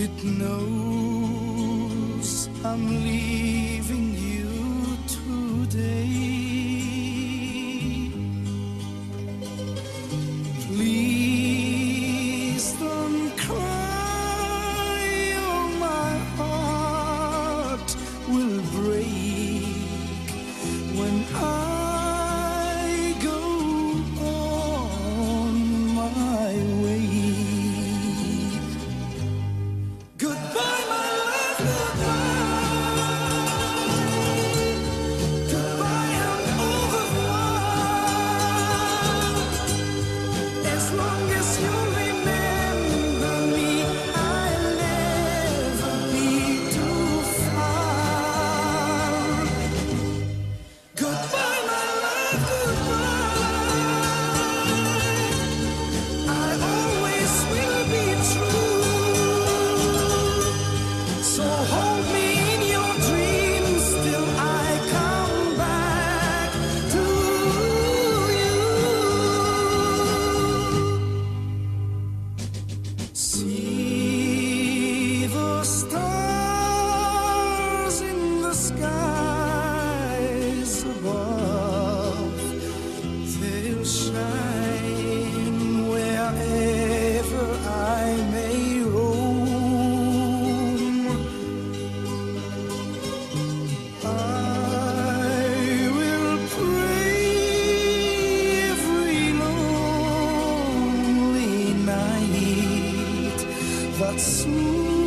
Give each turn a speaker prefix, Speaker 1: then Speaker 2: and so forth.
Speaker 1: It knows I'm leaving you today. Please don't cry, or my heart will break when I go on my way. Goodbye, my love, goodbye. Goodbye and au revoir. As long as you remember me, I'll never be too far. Goodbye, my love, goodbye. I always will be true. So hold me in your dreams till I come back to you. See the stars in the skies above. They'll shine wherever I may roam. I will pray every lonely night that soon